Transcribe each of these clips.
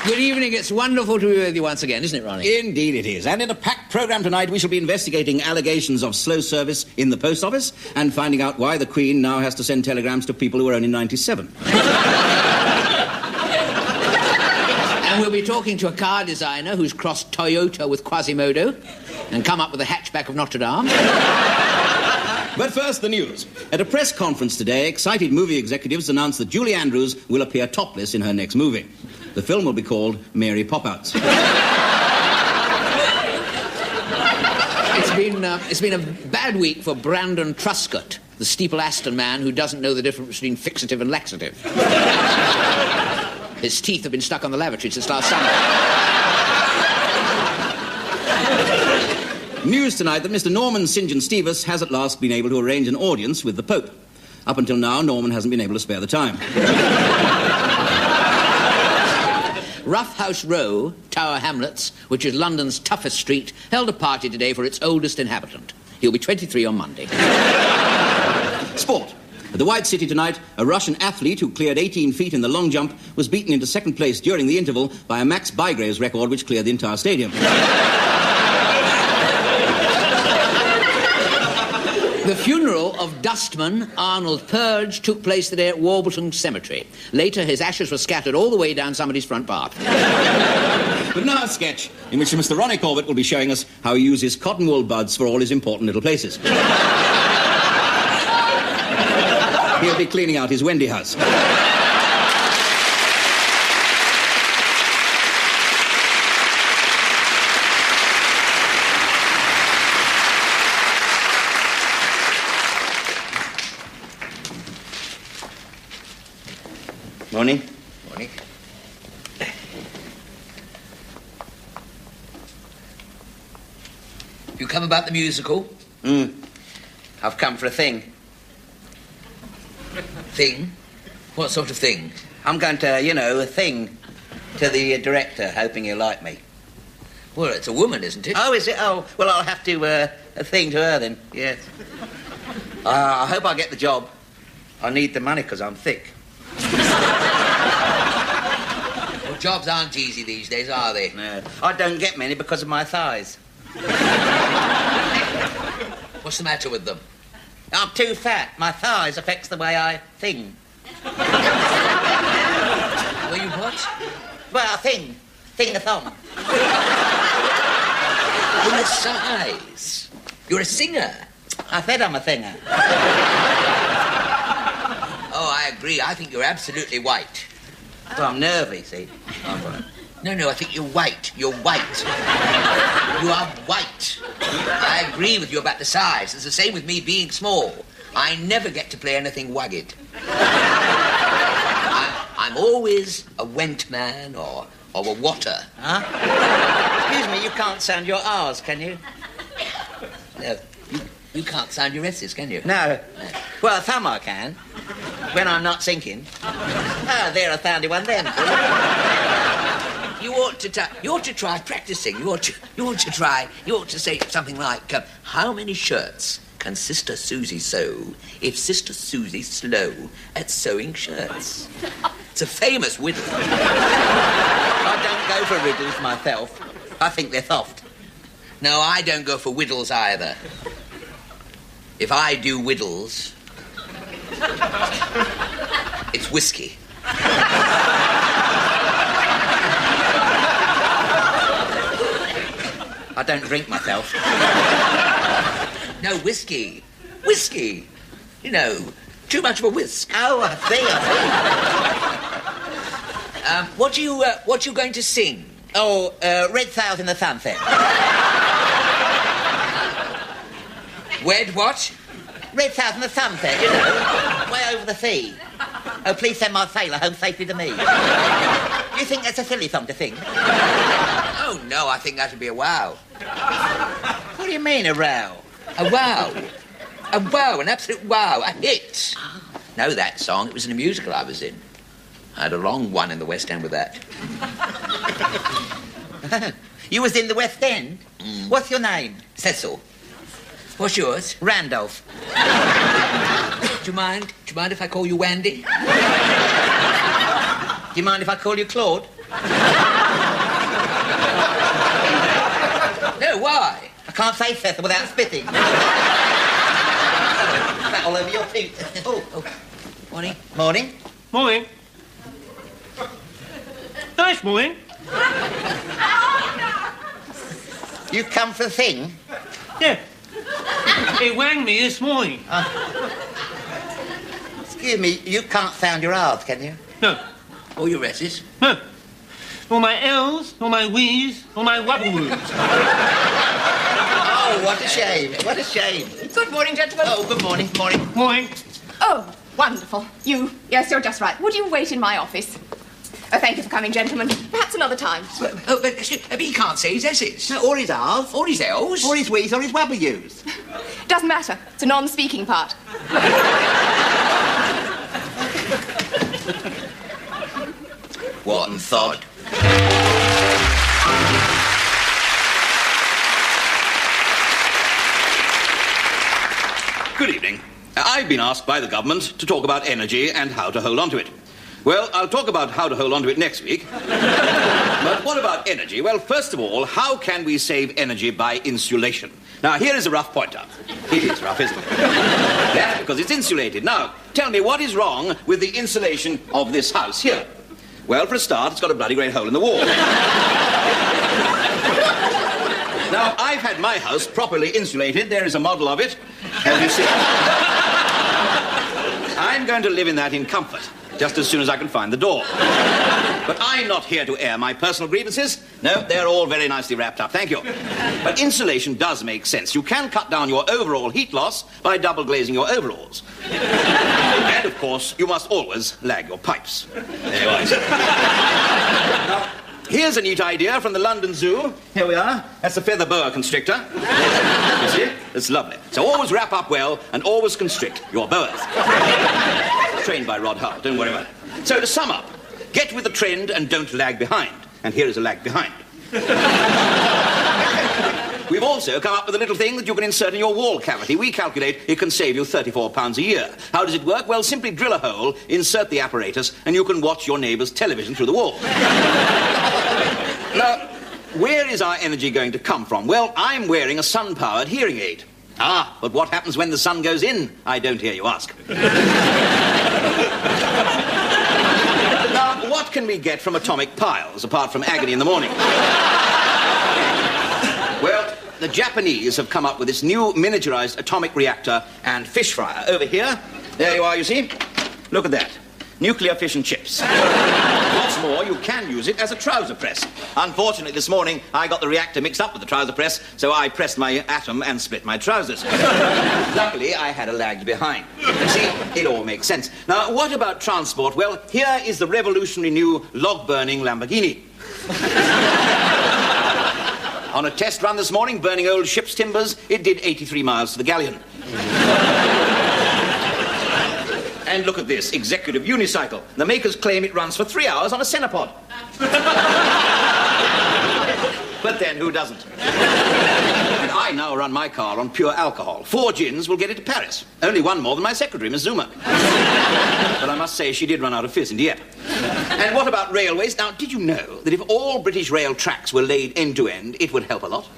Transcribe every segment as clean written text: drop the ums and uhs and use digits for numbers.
Good evening. It's wonderful to be with you once again, isn't it, Ronnie? Indeed it is. And in a packed programme tonight, we shall be investigating allegations of slow service in the post office and finding out why the Queen now has to send telegrams to people who are only 97. And we'll be talking to a car designer who's crossed Toyota with Quasimodo and come up with a hatchback of Notre Dame. But first, the news. At a press conference today, excited movie executives announced that Julie Andrews will appear topless in her next movie. The film will be called Mary Pop-Outs. It's been a bad week for Brandon Truscott, the Steeple Aston man who doesn't know the difference between fixative and laxative. His teeth have been stuck on the lavatory since last summer. News tonight that Mr. Norman St. John Stevens has at last been able to arrange an audience with the Pope. Up until now, Norman hasn't been able to spare the time. Rough House Row, Tower Hamlets, which is London's toughest street, held a party today for its oldest inhabitant. He'll be 23 on Monday. Sport. At the White City tonight, a Russian athlete who cleared 18 feet in the long jump was beaten into second place during the interval by a Max Bygraves record which cleared the entire stadium. The funeral of dustman Arnold Purge took place today at Warbleton Cemetery. Later, his ashes were scattered all the way down somebody's front path. But now a sketch in which Mr. Ronnie Corbett will be showing us how he uses cotton wool buds for all his important little places. He'll be cleaning out his Wendy house. Morning. Morning. You come about the musical? I've come for a thing. Thing? What sort of thing? I'm going to, a thing to the director, hoping he'll like me. Well, it's a woman, isn't it? Oh, is it? Oh, well, I'll have to, a thing to her then, yes. I hope I get the job. I need the money because I'm thick. Well, jobs aren't easy these days, are they? No, I don't get many because of my thighs. What's the matter with them? I'm too fat. My thighs affects the way I think. Well, you what? Well, thing-a-thong. Well, the size. You're a singer. I said I'm a thinger. Oh, I agree. I think you're absolutely white. Well, I'm nervy, see. No, I think you're white. You're white. You are white. I agree with you about the size. It's the same with me being small. I never get to play anything wagged. I'm always a went man or a water. Huh? Excuse me, you can't sound your R's, can you? No, you can't sound your S's, can you? No. Well, some I can. When I'm not sinking. Ah, there, I found one then. You ought to try practicing. You ought to say something like, how many shirts can Sister Susie sew if Sister Susie's slow at sewing shirts? It's a famous riddle. I don't go for riddles myself. I think they're soft. No, I don't go for whittles either. If I do whittles, it's whiskey. I don't drink myself. No, whiskey. Whiskey. You know, too much of a whisk. Oh, I see. What you going to sing? Oh, Red Sails in the Sunset. Wed what? Red Sails in the Sunset, you know. Way over the sea. Oh, please send my sailor home safely to me. You think that's a silly song to sing? Oh, no, I think that would be a wow. What do you mean, a row? A wow. A wow, an absolute wow, a hit. Know that song? It was in a musical I was in. I had a long one in the West End with that. You was in the West End? What's your name? Cecil. What's yours? Randolph. Do you mind if I call you Wandy? Do you mind if I call you Claude? No, why? I can't say Cecil without spitting. That all over your feet. Oh. Morning. Morning. Morning. Nice morning. You come for the thing? Yeah. It rang me this morning. Excuse me, you can't sound your R's, can you? No. Or your S's. No. Nor my L's, nor my W's, nor my wobble-woos. Oh, what a shame. What a shame. Good morning, gentlemen. Oh, good morning. Morning. Morning. Oh, wonderful. Yes, you're just right. Would you wait in my office? Thank you for coming, gentlemen. Perhaps another time. But he can't say his S's. No, or his R's. Or his L's. Or his W's, or his W's. Doesn't matter. It's a non-speaking part. What and thod. Good evening. I've been asked by the government to talk about energy and how to hold on to it. Well, I'll talk about how to hold on to it next week. But what about energy? Well, first of all, how can we save energy by insulation? Now, here is a rough pointer. It is rough, isn't it? Yeah, because it's insulated. Now, tell me what is wrong with the insulation of this house here? Well, for a start, it's got a bloody great hole in the wall. Now, I've had my house properly insulated. There is a model of it, as you see. I'm going to live in that in comfort, just as soon as I can find the door. But I'm not here to air my personal grievances. No, they're all very nicely wrapped up, thank you. But insulation does make sense. You can cut down your overall heat loss by double glazing your overalls. And, of course, you must always lag your pipes. There you are. Now, here's a neat idea from the London Zoo. Here we are. That's a feather boa constrictor. You see? It's lovely. So always wrap up well and always constrict your boas. Trained by Rod Hull, don't worry about it. So to sum up, get with the trend and don't lag behind. And here is a lag behind. We've also come up with a little thing that you can insert in your wall cavity. We calculate it can save you £34 a year. How does it work? Well, simply drill a hole, insert the apparatus, and you can watch your neighbour's television through the wall. Now, where is our energy going to come from? Well, I'm wearing a sun-powered hearing aid. Ah, but what happens when the sun goes in? I don't hear you ask. Now, what can we get from atomic piles, apart from agony in the morning? Well, the Japanese have come up with this new miniaturized atomic reactor and fish fryer. Over here, there you are, you see? Look at that. Nuclear fish and chips. What's more, you can use it as a trouser press. Unfortunately, this morning, I got the reactor mixed up with the trouser press, so I pressed my atom and split my trousers. Luckily, I had a lag behind. You see, it all makes sense. Now, what about transport? Well, here is the revolutionary new log-burning Lamborghini. On a test run this morning, burning old ship's timbers, it did 83 miles to the galleon. And look at this, executive unicycle. The makers claim it runs for 3 hours on a Cenopod. But then, who doesn't? And I now run my car on pure alcohol. 4 gins will get it to Paris. Only one more than my secretary, Miss Zuma. But I must say, she did run out of fizz in Dieppe. And what about railways? Now, did you know that if all British rail tracks were laid end to end, it would help a lot?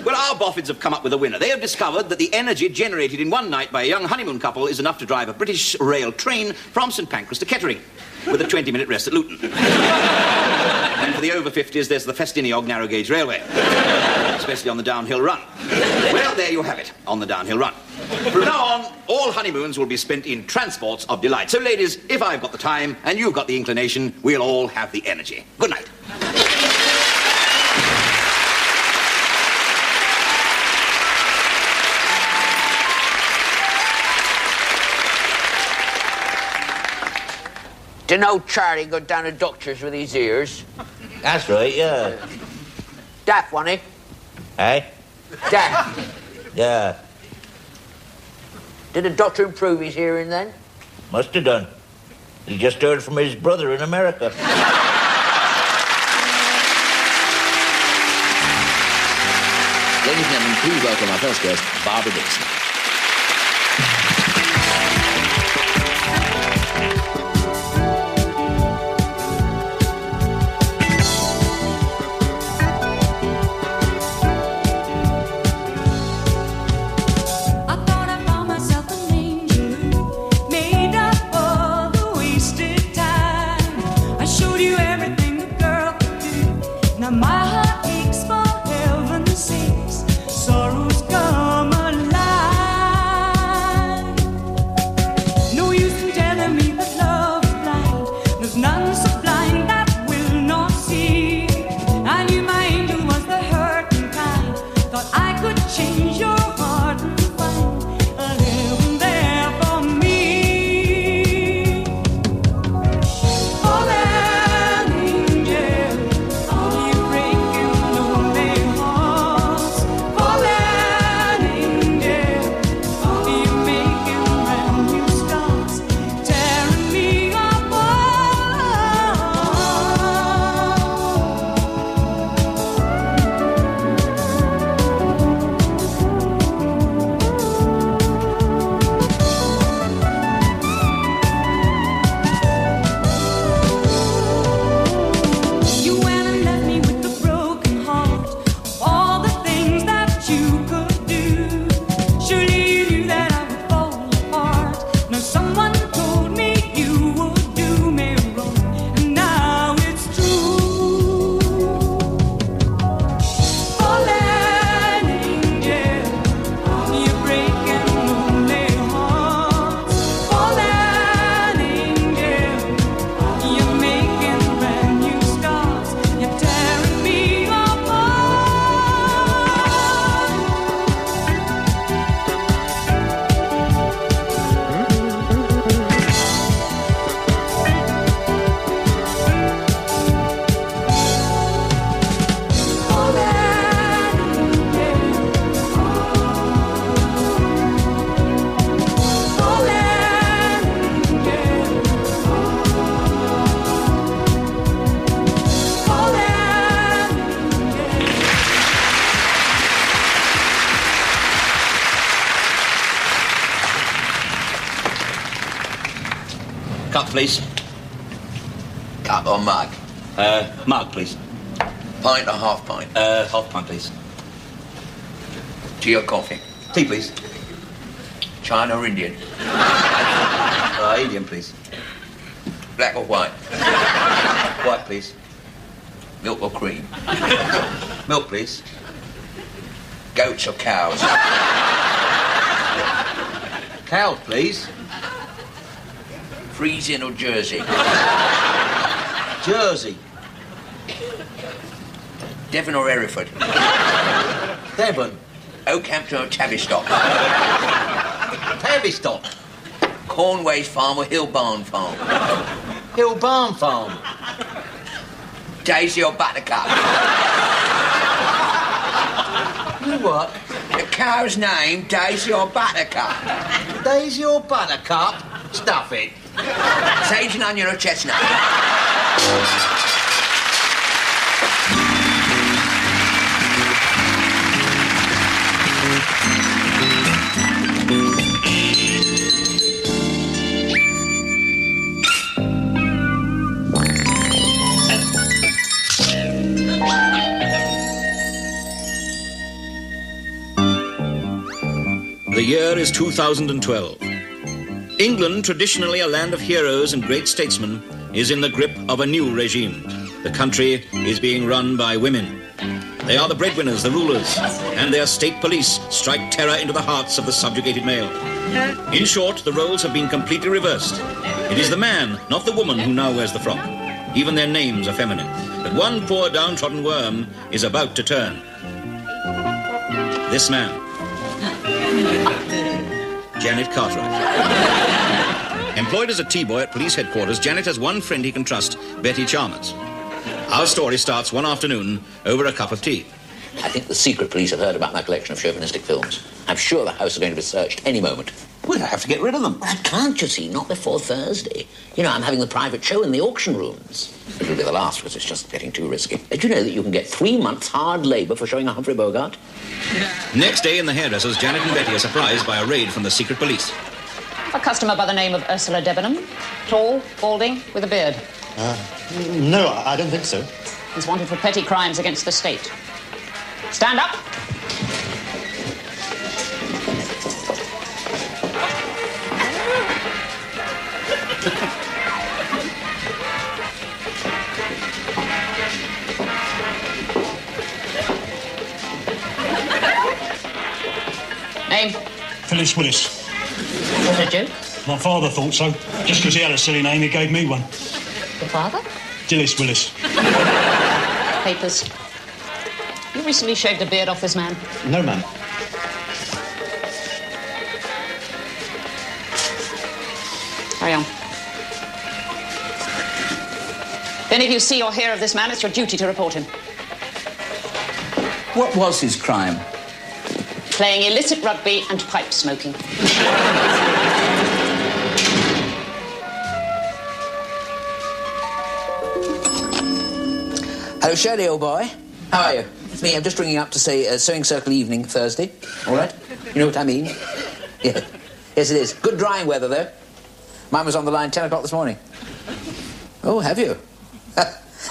Well, our boffins have come up with a winner. They have discovered that the energy generated in one night by a young honeymoon couple is enough to drive a British rail train from St Pancras to Kettering, with a 20-minute rest at Luton. And for the over 50s, there's the Festiniog narrow gauge railway, especially on the downhill run. Well, there you have it, on the downhill run. From now on, all honeymoons will be spent in transports of delight. So, ladies, if I've got the time and you've got the inclination, we'll all have the energy. Good night. Didn't old Charlie go down to doctor's with his ears? That's right, yeah. Daft, wasn't he? Eh? Daft. Yeah. Did the doctor improve his hearing then? Must have done. He just heard from his brother in America. Ladies and gentlemen, please welcome our first guest, Barbara Dixon. Cup, please. Cup or mug? Mug, please. Pint or half pint? Half pint, please. Tea or coffee? Tea, please. China or Indian? Indian, please. Black or white? White, please. Milk or cream? Milk, please. Goats or cows? Cow, please. Friesian or Jersey? Jersey. Devon or Hereford? Devon. Oakhampton or Tavistock? Tavistock. Cornways Farm or Hill Barn Farm? Hill Barn Farm. Daisy or Buttercup? You what? The cow's name, Daisy or Buttercup? Daisy or Buttercup? Stuff it. Sage and onion or chestnut? The year is 2012. England, traditionally a land of heroes and great statesmen, is in the grip of a new regime. The country is being run by women. They are the breadwinners, the rulers, and their state police strike terror into the hearts of the subjugated male. In short, the roles have been completely reversed. It is the man, not the woman, who now wears the frock. Even their names are feminine. But one poor downtrodden worm is about to turn. This man. Janet Cartwright. Employed as a tea boy at police headquarters, Janet has one friend he can trust, Betty Chalmers. Our story starts one afternoon over a cup of tea. I think the secret police have heard about my collection of chauvinistic films. I'm sure the house is going to be searched any moment. We'll have to get rid of them. Well, I can't, you see, not before Thursday. You know, I'm having the private show in the auction rooms. It'll be the last because it's just getting too risky. Did you know that you can get 3 months hard labour for showing a Humphrey Bogart? Next day in the hairdressers, Janet and Betty are surprised by a raid from the secret police. A customer by the name of Ursula Debenham. Tall, balding, with a beard. No, I don't think so. He's wanted for petty crimes against the state. Stand up. Name? Phyllis Willis. Was it a joke? My father thought so. Just because he had a silly name, he gave me one. Your father? Dillis Willis. Papers. You recently shaved a beard off this man? No, ma'am. Carry on. If any of you see or hear of this man, it's your duty to report him. What was his crime? Playing illicit rugby and pipe smoking. Hello, Shirley, old boy. How are you? It's me. I'm just ringing up to say sewing circle evening Thursday. All right? You know what I mean? Yeah. Yes, it is. Good drying weather, though. Mine was on the line 10 o'clock this morning. Oh, have you?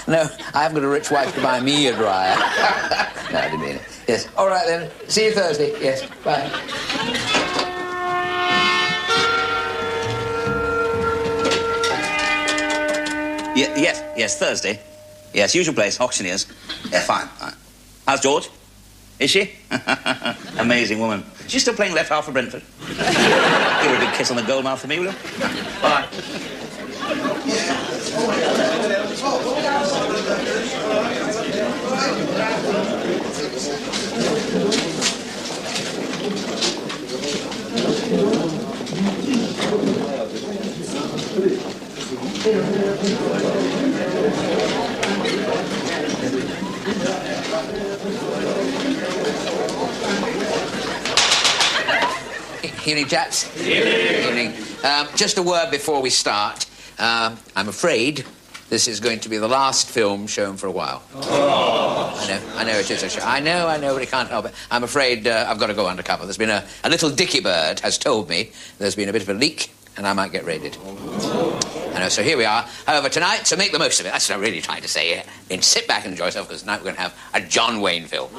No, I haven't got a rich wife to buy me a dryer. No, I didn't mean it. Yes. All right, then. See you Thursday. Yes. Bye. Yes, Thursday. Yes, usual place, auctioneers. Yeah, fine. How's George? Is she? Amazing woman. She's still playing left half for Brentford. Give her a big kiss on the gold mouth for me, will you? Bye. Evening, chaps. Evening. Just a word before we start. I'm afraid this is going to be the last film shown for a while. Oh. I know it is. I know, but I can't help it. I'm afraid I've got to go undercover. There's been a little dicky bird has told me there's been a bit of a leak, and I might get raided. I know, so here we are. However, tonight, so make the most of it. That's what I'm really trying to say. Then sit back and enjoy yourself, because tonight we're going to have a John Wayne film.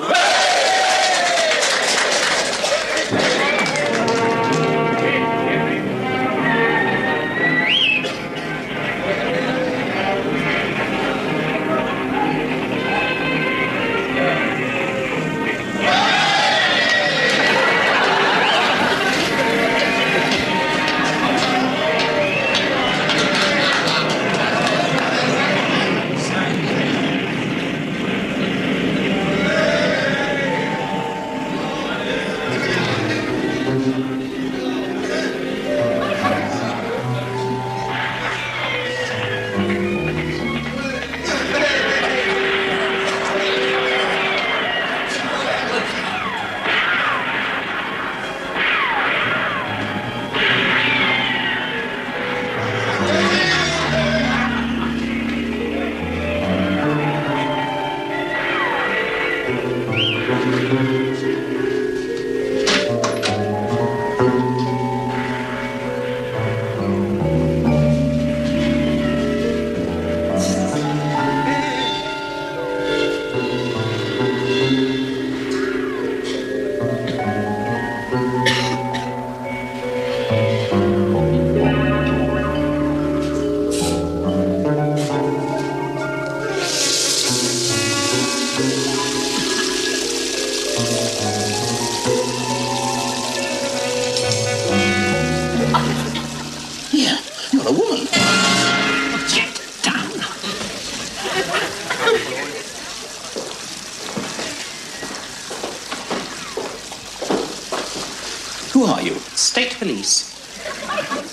Who are you? State Police.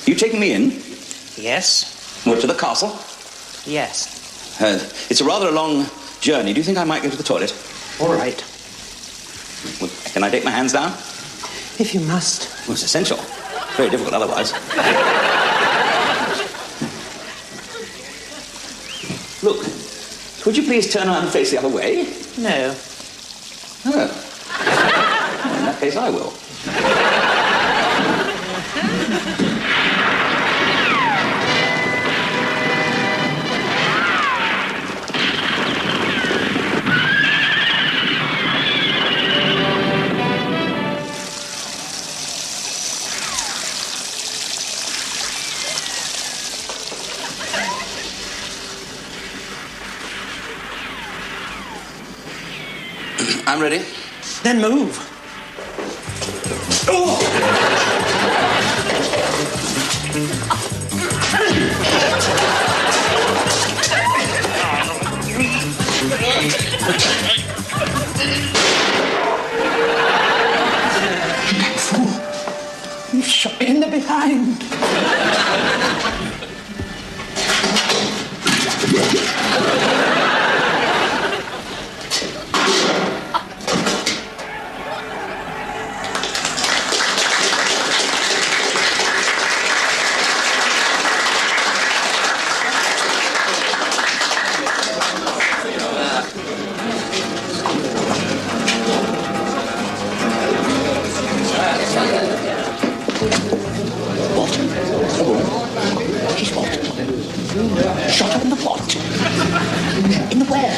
You taking me in? Yes. What, to the castle? Yes. It's a rather long journey. Do you think I might go to the toilet? All right. Well, can I take my hands down? If you must. Well, it's essential. Very difficult otherwise. Look, would you please turn around and face the other way? No. Oh. Well, in that case, I will. I'm ready. Then move. You shot me in the behind. Shot her in the what? In the where?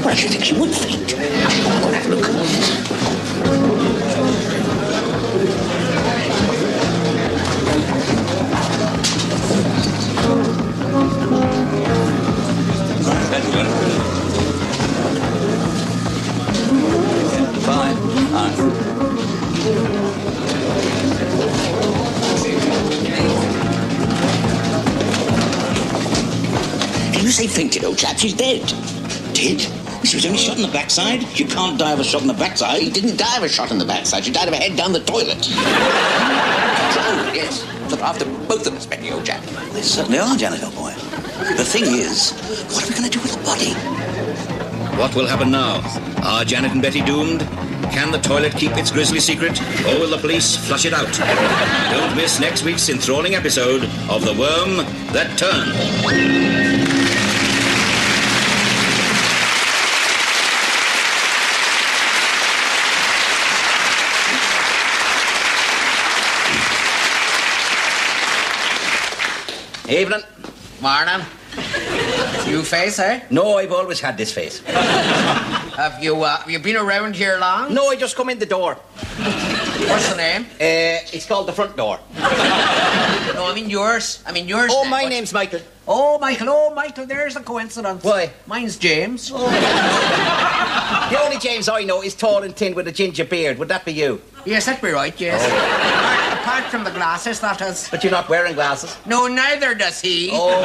Well, I should think she would faint. Go and have a look. You say fainted, old chap. She's dead. Dead? She was only shot in the backside. You can't die of a shot in the backside. She didn't die of a shot in the backside. She died of a head down the toilet. True, yes. Look after both of us, Benny, old chap. They certainly are, Janet, old boy. The thing is, what are we going to do with the body? What will happen now? Are Janet and Betty doomed? Can the toilet keep its grisly secret? Or will the police flush it out? Don't miss next week's enthralling episode of The Worm That Turned. Evening. Morning. New face, eh? No, I've always had this face. Have you been around here long? No, I just come in the door. What's the name? It's called the front door. No, I mean yours. Oh, my name's Michael. Oh, Michael, there's a coincidence. Why? Mine's James. The only James I know is tall and thin with a ginger beard. Would that be you? Yes, that'd be right, yes. Apart from the glasses, that is. But you're not wearing glasses. No, neither does he. Oh.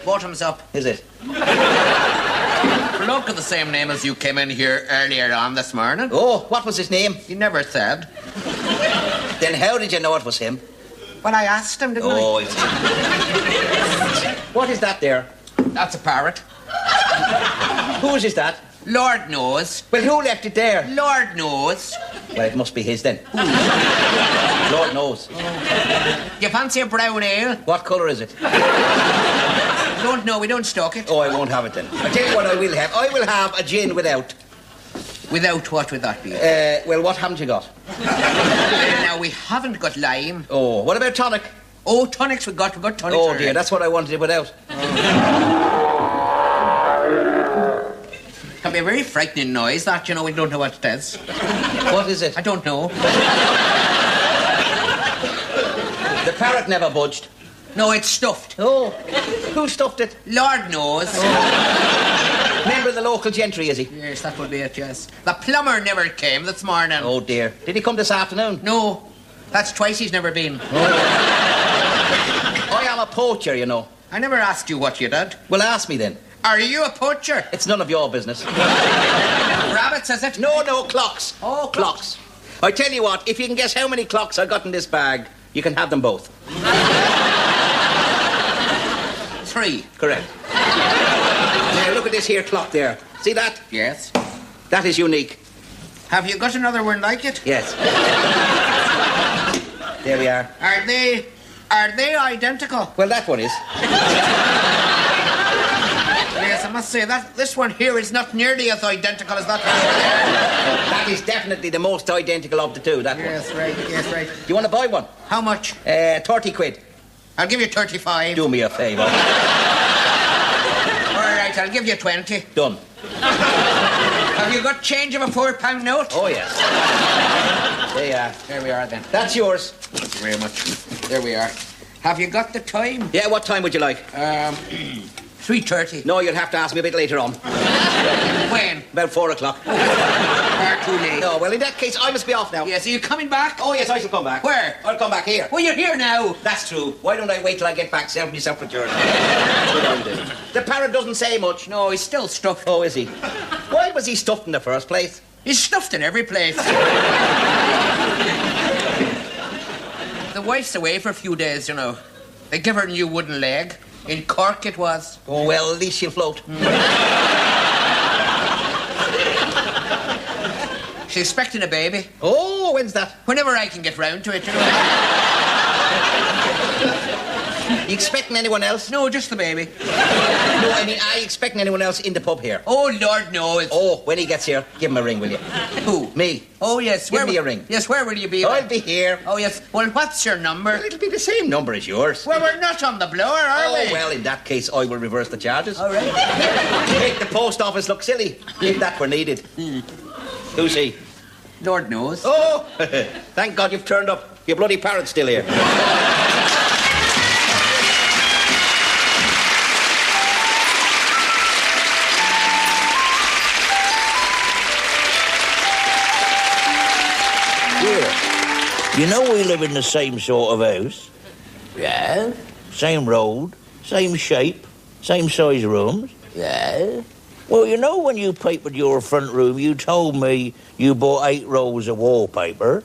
Bottoms up. Is it? Bloke of the same name as you came in here earlier on this morning. Oh, what was his name? He never said. Then how did you know it was him? Well, I asked him, didn't Oh, I? it's... What is that there? That's a parrot. Whose is that? Lord knows. Well, who left it there? Lord knows. Well, it must be his then. Lord knows. You fancy a brown ale? What colour is it? Don't know, we don't stock it. Oh, I won't have it then. I'll tell you what I will have. I will have a gin without. Without what would that be? Well, what haven't you got? Now, we haven't got lime. Oh, what about tonic? Oh, tonics we got tonics. Oh, dear, that's what I wanted it without. Can be a very frightening noise, that, you know, we don't know what it is. What is it? I don't know. The parrot never budged. No, it's stuffed. Oh, who stuffed it? Lord knows. Member of the local gentry, is he? Yes, that would be it, yes. The plumber never came this morning. Oh, dear. Did he come this afternoon? No, that's twice he's never been. I am a poacher, you know. I never asked you what you did. Well, ask me then. Are you a poacher? It's none of your business. Rabbits, is it? No, clocks. Oh, clocks. I tell you what, if you can guess how many clocks I got in this bag, you can have them both. 3. Correct. Now, look at this here clock there. See that? Yes. That is unique. Have you got another one like it? Yes. There we are. Are they identical? Well, that one is. Yes, I must say that this one here is not nearly as identical as that one. That is definitely the most identical of the two, that one. Yes, right. Do you want to buy one? How much? 30 quid. I'll give you 35. Do me a favour. All right, I'll give you 20. Done. Have you got change of a £4 note? Oh, yes. There you are. There we are then. That's yours. Thank you very much. There we are. Have you got the time? Yeah, what time would you like? 3:30. No, you'll have to ask me a bit later on. When? About 4 o'clock. Far too late. No, well, in that case, I must be off now. Yes, are you coming back? Oh, yes, I shall come back. Where? I'll come back here. Well, you're here now. That's true. Why don't I wait till I get back, self myself a journey? The parrot doesn't say much. No, he's still stuffed. Oh, is he? Why was he stuffed in the first place? He's stuffed in every place. The wife's away for a few days, you know. They give her a new wooden leg. In Cork it was. Oh, well, at least she'll float. She's expecting a baby. Oh, when's that? Whenever I can get round to it, you know. You expecting anyone else? No, just the baby. No, I mean, are you expecting anyone else in the pub here? Oh, Lord knows. Oh, when he gets here, give him a ring, will you? Who? Me. Oh, yes. Give me a ring. Yes, where will you be? I'll be here. Oh, yes. Well, what's your number? Well, it'll be the same number as yours. Well, we're not on the blower, are Oh, we? well, in that case, I will reverse the charges. All right. Make the post office look silly, if that were needed. Who's he? Lord knows. Oh, thank God you've turned up. Your bloody parrot's still here. You know we live in the same sort of house? Yeah? Same road, same shape, same size rooms? Yeah? Well, you know when you papered your front room, you told me you bought 8 rolls of wallpaper?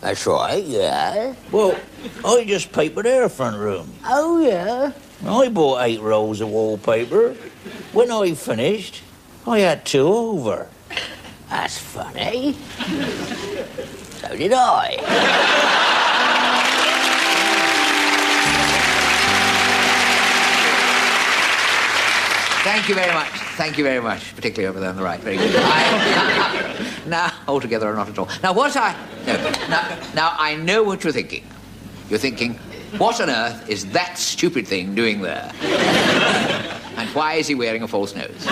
That's right, yeah. Well, I just papered their front room. Oh, yeah? I bought 8 rolls of wallpaper. When I finished, I had 2 over. That's funny. So did I. Thank you very much. Thank you very much, particularly over there on the right. Very good. Now, altogether not at all. Now, now, I know what you're thinking. You're thinking, What on earth is that stupid thing doing there? And why is he wearing a false nose?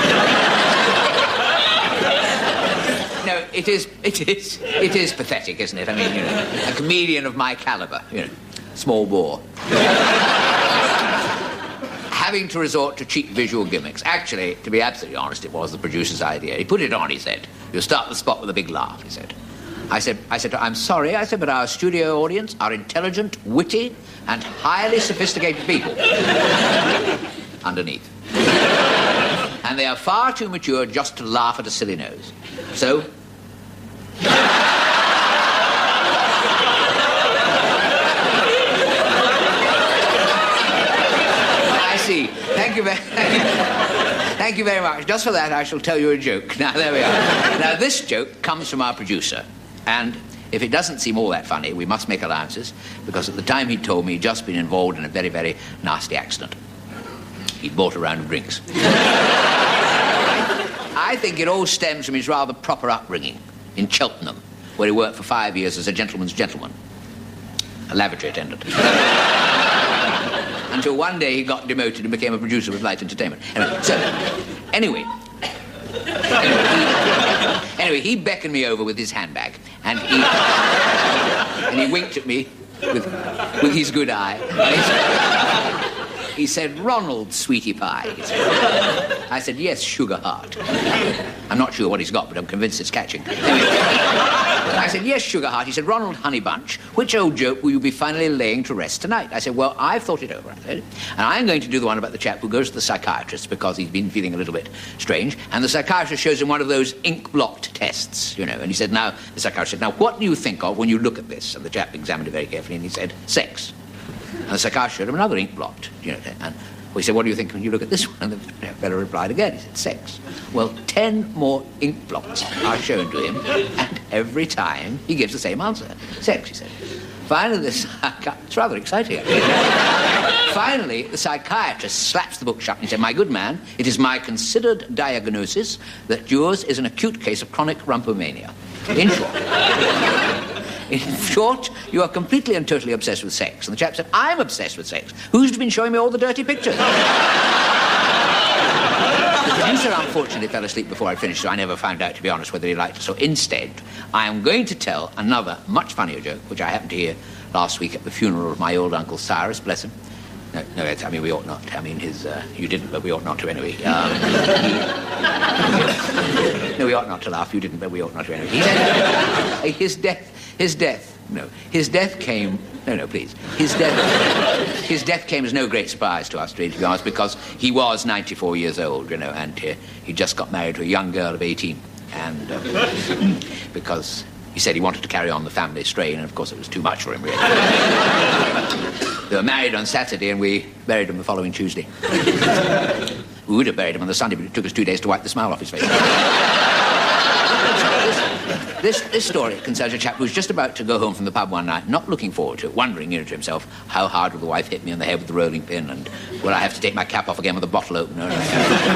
No, it is pathetic, isn't it? I mean, you know, a comedian of my caliber, you know, small bore. Having to resort to cheap visual gimmicks. Actually, to be absolutely honest, it was the producer's idea. He put it on, he said. You'll start the spot with a big laugh, he said. I said, I'm sorry, I said, but our studio audience are intelligent, witty, and highly sophisticated people. Underneath. And they are far too mature just to laugh at a silly nose. So... I see. Thank you very much. Just for that, I shall tell you a joke. Now, there we are. Now, this joke comes from our producer. And if it doesn't seem all that funny, we must make allowances, because at the time he told me he'd just been involved in a very, very nasty accident. He'd bought a round of drinks. I think it all stems from his rather proper upbringing in Cheltenham, where he worked for 5 years as a gentleman's gentleman, a lavatory attendant. Until one day he got demoted and became a producer with Light Entertainment. Anyway, he beckoned me over with his handbag, and he winked at me with his good eye. He said, "Ronald, sweetie pie." He said. I said, "Yes, sugar heart." I'm not sure what he's got, but I'm convinced it's catching. Anyway, I said, "Yes, sugar heart." He said, "Ronald Honeybunch, which old joke will you be finally laying to rest tonight?" I said, "Well, I've thought it over," I said, "and I'm going to do the one about the chap who goes to the psychiatrist because he's been feeling a little bit strange, and the psychiatrist shows him one of those ink-blocked tests, you know." And he said, the psychiatrist said, "Now, what do you think of when you look at this?" And the chap examined it very carefully, and he said, "Sex." And the psychiatrist showed him another ink-blocked, you know, and we said, "What do you think when you look at this one?" And the fellow replied again. He said, "Sex." Well, 10 more ink blots are shown to him, and every time he gives the same answer. "Sex," he said. Finally, it's rather exciting, actually. Finally, the psychiatrist slaps the book shut and he said, "My good man, it is my considered diagnosis that yours is an acute case of chronic rumpomania. In short, you are completely and totally obsessed with sex." And the chap said, "I'm obsessed with sex. Who's been showing me all the dirty pictures?" The producer, unfortunately, fell asleep before I finished, so I never found out, to be honest, whether he liked it. So instead, I am going to tell another much funnier joke, which I happened to hear last week at the funeral of my old Uncle Cyrus, bless him. No, I mean, we ought not. I mean, you didn't, but we ought not to anyway. No, we ought not to laugh. You didn't, but we ought not to anyway. He said, his death came... No, please. His death came as no great surprise to us, to be honest, because he was 94 years old, you know, and he just got married to a young girl of 18. And because he said he wanted to carry on the family strain, and of course it was too much for him, really. They were married on Saturday, and we buried him the following Tuesday. We would have buried him on the Sunday, but it took us 2 days to wipe the smile off his face. This story concerns a chap who's just about to go home from the pub one night, not looking forward to it, wondering, you know, to himself, how hard will the wife hit me on the head with the rolling pin, and will I have to take my cap off again with a bottle opener?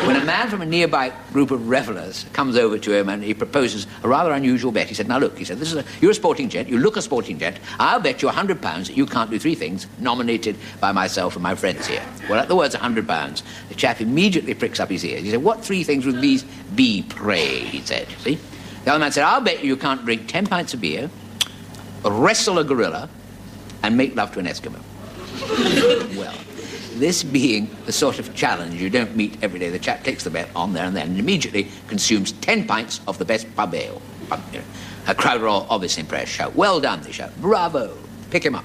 When a man from a nearby group of revellers comes over to him and he proposes a rather unusual bet. He said, "Now look," he said, "you're a sporting gent, you look a sporting gent, I'll bet you £100 that you can't do 3 things nominated by myself and my friends here." Well, at the words £100, the chap immediately pricks up his ears. He said, "What 3 things would these be, pray?" he said, you see. The other man said, "I'll bet you can't drink 10 pints of beer, wrestle a gorilla, and make love to an Eskimo." Well, this being the sort of challenge you don't meet every day, the chap takes the bet on there and then and immediately consumes 10 pints of the best pub ale. A crowd are all obviously impressed, shout, "Well done," they shout, "Bravo, pick him up."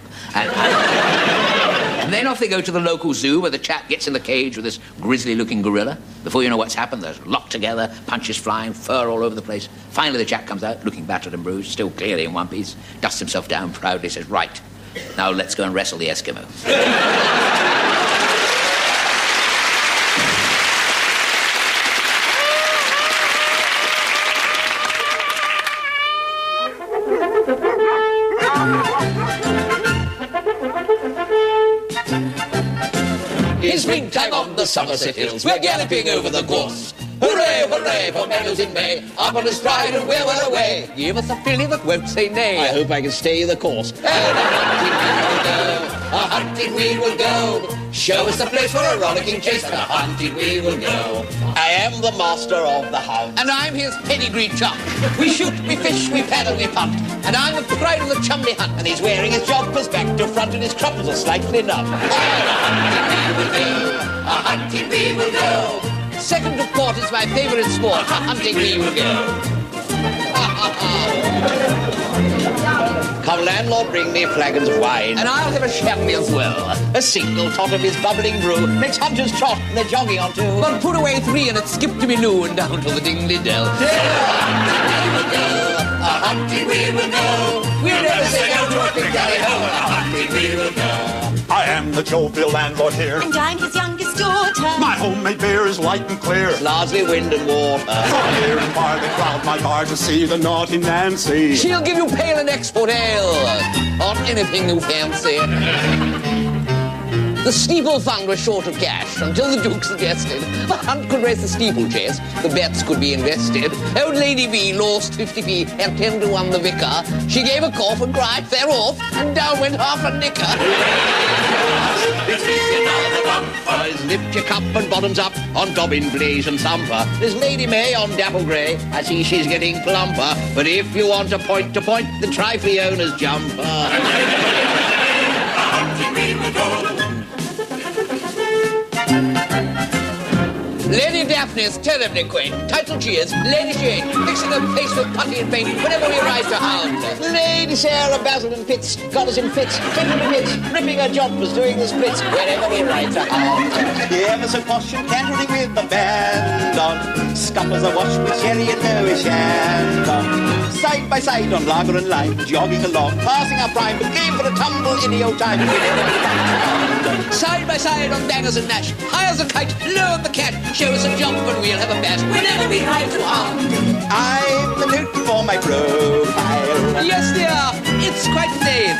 And then off they go to the local zoo where the chap gets in the cage with this grisly-looking gorilla. Before you know what's happened, they're locked together, punches flying, fur all over the place. Finally, the chap comes out, looking battered and bruised, still clearly in one piece, dusts himself down proudly, says, "Right, now let's go and wrestle the Eskimo." It's springtime on the Somerset Hills, we're galloping over the course. Hooray, hooray! hooray for meadows in May. Up on his stride and we're well away. Give us a filly that won't say nay. I hope I can stay the course. A hunting we will go. Show us a place for a rollicking chase, and a hunting we will go. I am the master of the hound. And I'm his pedigree chop. We shoot, we fish, we paddle, we punt. And I'm the pride of the Chumley Hunt. And he's wearing his jumpers back to front and his crumpers are slightly numb. A hunting we will go. Second to port is my favourite sport. A hunting we will go. Come, landlord, bring me flagons of wine. And I'll have a sherry as well. A single tot of his bubbling brew makes hunters trot and they're jogging on two. But put away 3 and it skipped to me new and down to the Dingley Dell. A hunting we will go. We'll never say no to a big daddy ho. A hunting we will go. I am the jovial landlord here. And I'm his youngest daughter. My homemade beer is light and clear. It's largely wind and water. From near and far they crowd my bar to see the naughty Nancy. She'll give you pale and export ale, or anything you fancy. The steeple fund was short of cash until the Duke suggested the hunt could raise the steeplechase, the bets could be invested. Old Lady B lost 50p and 10 to 1 the vicar. She gave a cough and cried, "They're off," and down went half a knicker. Lift your cup and bottoms up on Dobbin, Blaze and Thumper. There's Lady May on Dapple Grey. I see she's getting plumper. But if you want a point to point, the trifly owner's jumper. Lady Daphne's terribly quaint. Title cheers, Lady Jane, fixing her face with putty and paint whenever we rise to hound. Lady Sarah Basil and Fitz got us in fits, taking the bits, ripping her jumpers, doing the splits whenever we ride to hound. Ever so posh and cantering with the band on. Scuppers are washed with sherry and Louis Shandon. Side by side on lager and lime, jogging along, passing our prime, but game for a tumble in the old time. Side by side on daggers and mash, high as a kite, low as the cat. Show us a jump and we'll have a bash whenever we ride to hound. I'm the note for my profile. Yes, dear, it's quite plain.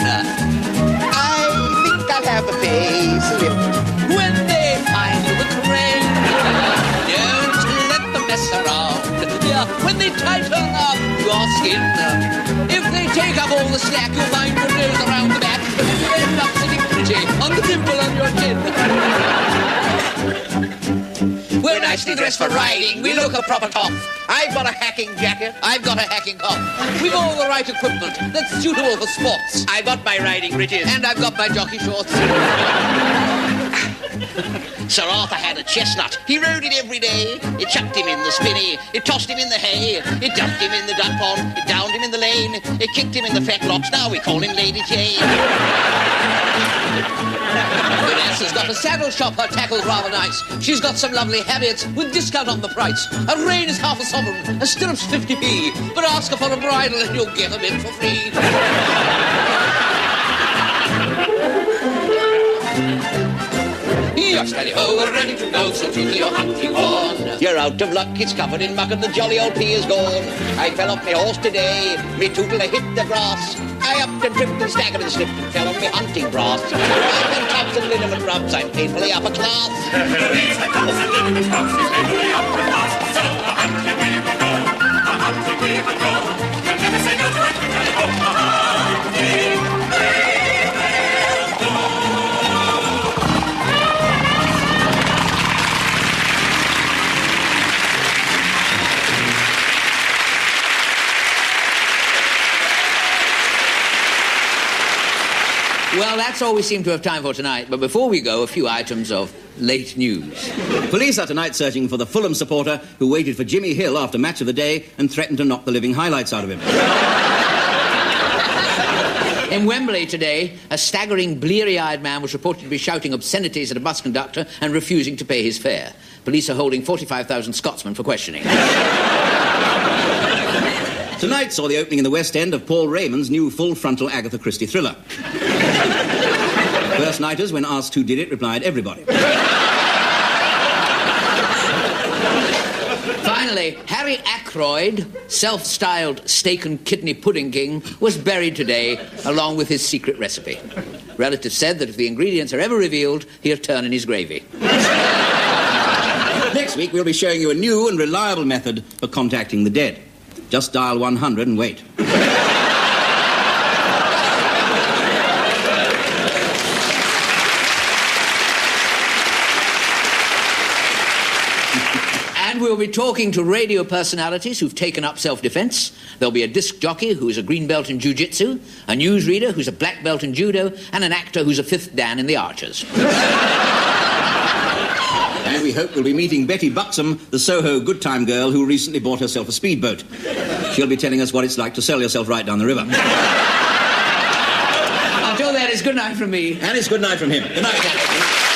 I think I'll have a facelift when they find the crane. Don't let them mess around. Yeah, when they tighten up your skin. If they take up all the slack, you'll find your nose around the back. You'll end up sitting pretty on the dimple on your chin. We're nicely dressed for riding. We look a proper top. I've got a hacking jacket. I've got a hacking coat. We've all the right equipment that's suitable for sports. I've got my riding breeches. And I've got my jockey shorts. Sir Arthur had a chestnut. He rode it every day. It chucked him in the spinney. It tossed him in the hay. It dumped him in the duck pond. It downed him in the lane. It kicked him in the fetlocks. Now we call him Lady Jane. Vanessa's got a saddle shop, her tackle's rather nice. She's got some lovely habits with discount on the price. A rein is half a sovereign, a stirrup's 50p. But ask her for a bridle and you'll get them in for free. You're steady over, ready to go, so to your hunting horn. You're out of luck, it's covered in muck and the jolly old pea is gone. I fell off my horse today, me tootle I hit the grass. I upped and tripped and staggered and slipped and fell on me hunting brass. I've been taps and liniment rubs, I'm painfully upper class. Well, that's all we seem to have time for tonight. But before we go, a few items of late news. Police are tonight searching for the Fulham supporter who waited for Jimmy Hill after match of the day and threatened to knock the living highlights out of him. In Wembley today, a staggering, bleary-eyed man was reported to be shouting obscenities at a bus conductor and refusing to pay his fare. Police are holding 45,000 Scotsmen for questioning. Tonight saw the opening in the West End of Paul Raymond's new full-frontal Agatha Christie thriller. First nighters, when asked who did it, replied, everybody. Finally, Harry Ackroyd, self-styled steak and kidney pudding king, was buried today, along with his secret recipe. Relatives said that if the ingredients are ever revealed, he'll turn in his gravy. Next Next week, we'll be showing you a new and reliable method for contacting the dead. Just dial 100 and wait. And we'll be talking to radio personalities who've taken up self-defense. There'll be a disc jockey who's a green belt in jiu-jitsu, a newsreader who's a black belt in judo, and an actor who's a fifth dan in the Archers. And we hope we'll be meeting Betty Buxom, the Soho good time girl who recently bought herself a speedboat. She'll be telling us what it's like to sell yourself right down the river. Until then, it's good night from me. And it's good night from him. Good night.